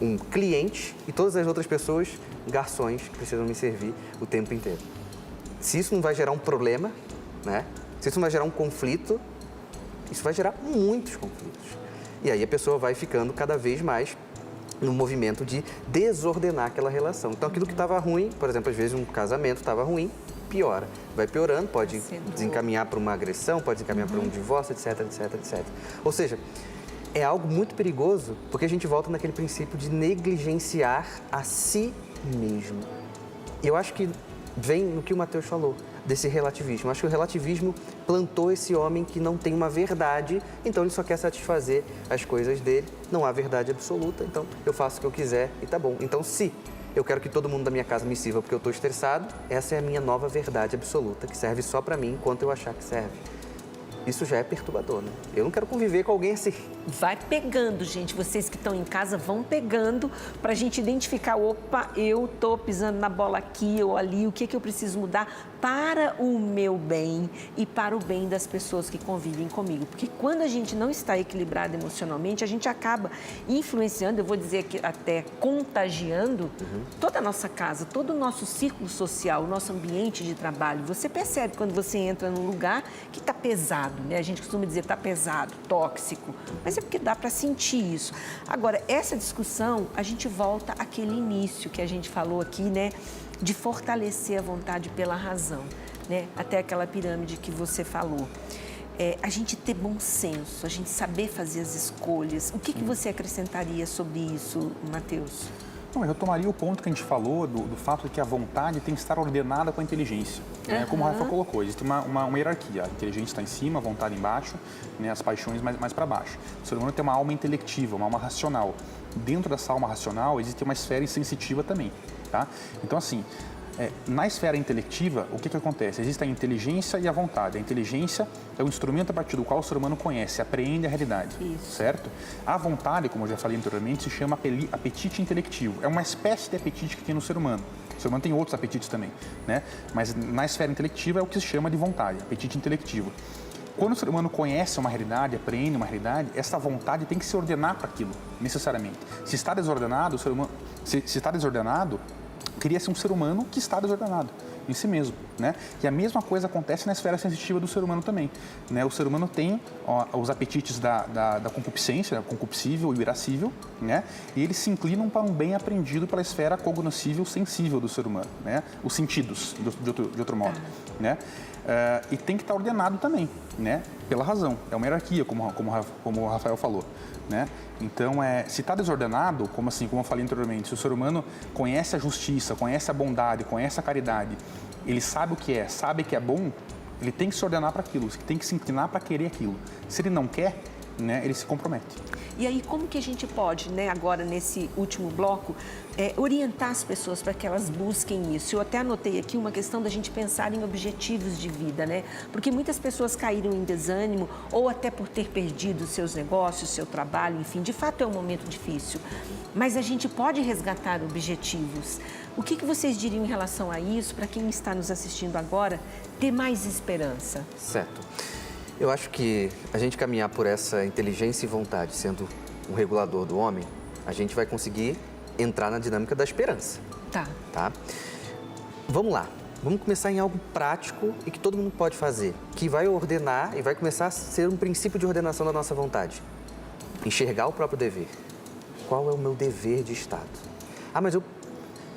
um cliente, e todas as outras pessoas, garçons, que precisam me servir o tempo inteiro. Se isso não vai gerar um problema, né? Se isso não vai gerar um conflito, isso vai gerar muitos conflitos. E aí a pessoa vai ficando cada vez mais no movimento de desordenar aquela relação. Então, aquilo que estava ruim, por exemplo, às vezes um casamento estava ruim, piora. Vai piorando, pode desencaminhar para uma agressão, pode desencaminhar para um divórcio, etc, etc, etc. Ou seja, é algo muito perigoso, porque a gente volta naquele princípio de negligenciar a si mesmo. E eu acho que vem no que o Matheus falou, desse relativismo. Eu acho que o relativismo plantou esse homem que não tem uma verdade, então ele só quer satisfazer as coisas dele. Não há verdade absoluta, então eu faço o que eu quiser e tá bom. Então, se eu quero que todo mundo da minha casa me sirva porque eu estou estressado, essa é a minha nova verdade absoluta, que serve só para mim enquanto eu achar que serve. Isso já é perturbador, né? Eu não quero conviver com alguém assim. Vai pegando, gente. Vocês que estão em casa vão pegando para a gente identificar, opa, eu tô pisando na bola aqui ou ali, o que eu preciso mudar para o meu bem e para o bem das pessoas que convivem comigo. Porque quando a gente não está equilibrado emocionalmente, a gente acaba influenciando, eu vou dizer que até contagiando toda a nossa casa, todo o nosso círculo social, o nosso ambiente de trabalho. Você percebe quando você entra num lugar que está pesado. Né? A gente costuma dizer está pesado, tóxico, mas é porque dá para sentir isso. Agora, essa discussão, a gente volta àquele início que a gente falou aqui, né? De fortalecer a vontade pela razão, né? Até aquela pirâmide que você falou. A gente ter bom senso, a gente saber fazer as escolhas. O que você acrescentaria sobre isso, Matheus? Não, eu retomaria o ponto que a gente falou do fato de que a vontade tem que estar ordenada com a inteligência. Né? Como o Rafa colocou, existe uma hierarquia. A inteligência está em cima, a vontade embaixo, né? As paixões mais para baixo. O ser humano tem uma alma intelectiva, uma alma racional. Dentro dessa alma racional existe uma esfera sensitiva também. Tá? Então, assim, na esfera intelectiva, o que acontece? Existe a inteligência e a vontade. A inteligência é o instrumento a partir do qual o ser humano conhece, apreende a realidade, certo? A vontade, como eu já falei anteriormente, se chama apetite intelectivo. É uma espécie de apetite que tem no ser humano. O ser humano tem outros apetites também, né? Mas na esfera intelectiva é o que se chama de vontade, apetite intelectivo. Quando o ser humano conhece uma realidade, apreende uma realidade, essa vontade tem que se ordenar para aquilo, necessariamente. Se está desordenado, o ser humano, se está desordenado, cria-se um ser humano que está desordenado em si mesmo, né? E a mesma coisa acontece na esfera sensitiva do ser humano também, né? O ser humano tem os apetites da concupiscência, concupiscível e irascível, né? E eles se inclinam para um bem aprendido pela esfera cognoscível sensível do ser humano, né? Os sentidos, de outro modo, né? E tem que estar ordenado também, né? Pela razão. É uma hierarquia, como o Rafael falou, né? Então, se está desordenado, como eu falei anteriormente, se o ser humano conhece a justiça, conhece a bondade, conhece a caridade, ele sabe o que é, sabe que é bom, ele tem que se ordenar para aquilo, tem que se inclinar para querer aquilo. Se ele não quer, né, ele se compromete. E aí, como que a gente pode, né, agora nesse último bloco, orientar as pessoas para que elas busquem isso? Eu até anotei aqui uma questão da gente pensar em objetivos de vida, né? Porque muitas pessoas caíram em desânimo ou até por ter perdido seus negócios, seu trabalho, enfim, de fato é um momento difícil. Mas a gente pode resgatar objetivos. O que vocês diriam em relação a isso, para quem está nos assistindo agora, ter mais esperança? Certo. Eu acho que a gente caminhar por essa inteligência e vontade, sendo um regulador do homem, a gente vai conseguir entrar na dinâmica da esperança. Tá? Vamos lá. Vamos começar em algo prático e que todo mundo pode fazer, que vai ordenar e vai começar a ser um princípio de ordenação da nossa vontade. Enxergar o próprio dever. Qual é o meu dever de Estado? Ah, mas eu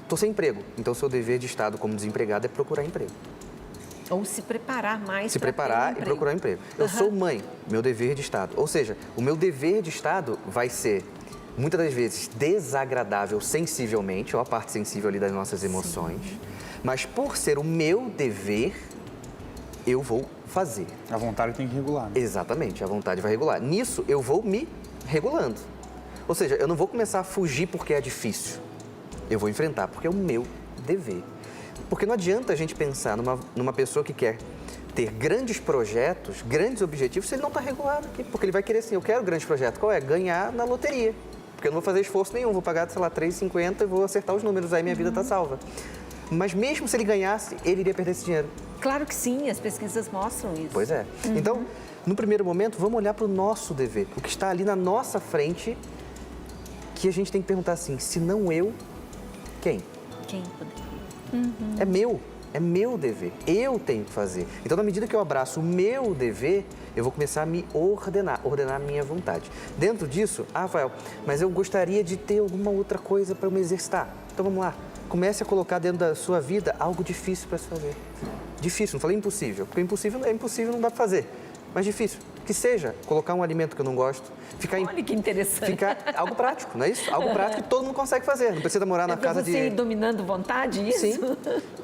estou sem emprego. Então, o seu dever de Estado como desempregado é procurar emprego. Ou se preparar mais. Se preparar e procurar um emprego. Eu sou mãe, meu dever de Estado. Ou seja, o meu dever de Estado vai ser, muitas das vezes, desagradável sensivelmente, ou a parte sensível ali das nossas emoções. Sim. Mas por ser o meu dever, eu vou fazer. A vontade tem que regular. Né? Exatamente, a vontade vai regular. Nisso, eu vou me regulando. Ou seja, eu não vou começar a fugir porque é difícil. Eu vou enfrentar porque é o meu dever. Porque não adianta a gente pensar numa pessoa que quer ter grandes projetos, grandes objetivos, se ele não está regulado aqui. Porque ele vai querer assim, eu quero grandes projetos. Qual é? Ganhar na loteria. Porque eu não vou fazer esforço nenhum, vou pagar, sei lá, R$3,50 e vou acertar os números, aí minha vida está salva. Mas mesmo se ele ganhasse, ele iria perder esse dinheiro. Claro que sim, as pesquisas mostram isso. Pois é. Então, no primeiro momento, vamos olhar para o nosso dever. O que está ali na nossa frente, que a gente tem que perguntar assim, se não eu, quem? Quem poderia? É meu dever, eu tenho que fazer. Então, na medida que eu abraço o meu dever, eu vou começar a me ordenar a minha vontade. Dentro disso, Rafael, mas eu gostaria de ter alguma outra coisa para eu me exercitar. Então, vamos lá, comece a colocar dentro da sua vida algo difícil para se fazer. Difícil, não falei impossível, porque impossível não dá para fazer, mas difícil. Que seja colocar um alimento que eu não gosto. Olha que interessante. Algo prático, não é isso? Algo prático que todo mundo consegue fazer. Não precisa morar na casa de... você ir dominando vontade, isso? Sim.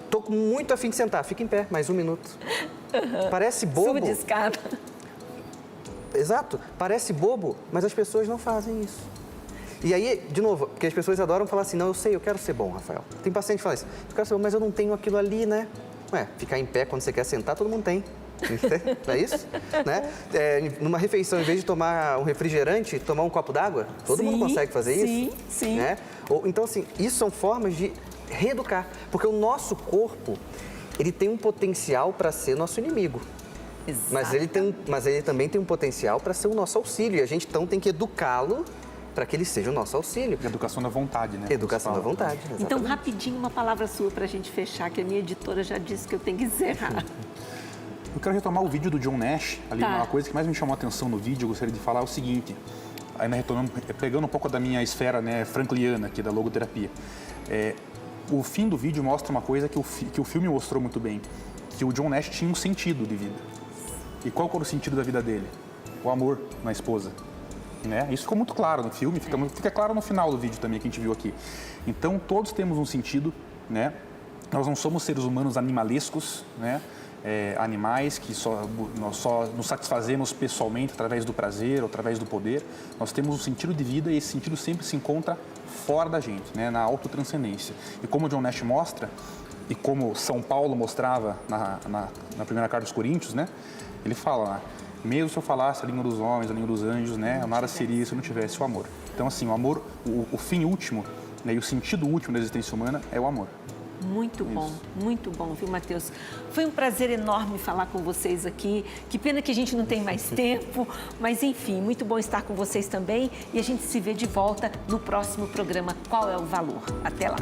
Tô muito afim de sentar. Fica em pé, mais 1 minuto. Parece bobo. Suba de escada. Exato. Parece bobo, mas as pessoas não fazem isso. E aí, de novo, porque as pessoas adoram falar assim, não, eu sei, eu quero ser bom, Rafael. Tem paciente que fala isso, eu quero ser bom, mas eu não tenho aquilo ali, né? Ué, ficar em pé quando você quer sentar, todo mundo tem. Não é isso? Né? Numa refeição, em vez de tomar um refrigerante, tomar um copo d'água, todo mundo consegue fazer isso? Sim. Né? Então, assim, isso são formas de reeducar, porque o nosso corpo, ele tem um potencial para ser nosso inimigo. Mas ele também tem um potencial para ser o nosso auxílio, e a gente então tem que educá-lo para que ele seja o nosso auxílio. Educação da vontade, né? Educação da vontade, exatamente. Então, rapidinho, uma palavra sua para a gente fechar, que a minha editora já disse que eu tenho que encerrar. Eu quero retomar o vídeo do John Nash. Ali, uma coisa que mais me chamou a atenção no vídeo, eu gostaria de falar é o seguinte, ainda pegando um pouco da minha esfera, né, frankliana aqui, da logoterapia. O fim do vídeo mostra uma coisa que o filme mostrou muito bem, que o John Nash tinha um sentido de vida. E qual era o sentido da vida dele? O amor na esposa. né? Isso ficou muito claro no filme, fica claro no final do vídeo também que a gente viu aqui. Então, todos temos um sentido, né? Nós não somos seres humanos animalescos, né? Animais que nós só nos satisfazemos pessoalmente através do prazer ou através do poder. Nós temos um sentido de vida e esse sentido sempre se encontra fora da gente, né? Na autotranscendência. E como o John Nash mostra, e como São Paulo mostrava na primeira carta dos Coríntios, né? Ele fala lá, mesmo se eu falasse a língua dos homens, a língua dos anjos, né? Nada seria se eu não tivesse o amor. Então, assim, o amor, o fim último, né? E o sentido último da existência humana é o amor. Muito bom, viu, Matheus? Foi um prazer enorme falar com vocês aqui. Que pena que a gente não tem mais tempo, mas enfim, muito bom estar com vocês também. E a gente se vê de volta no próximo programa Qual é o Valor? Até lá!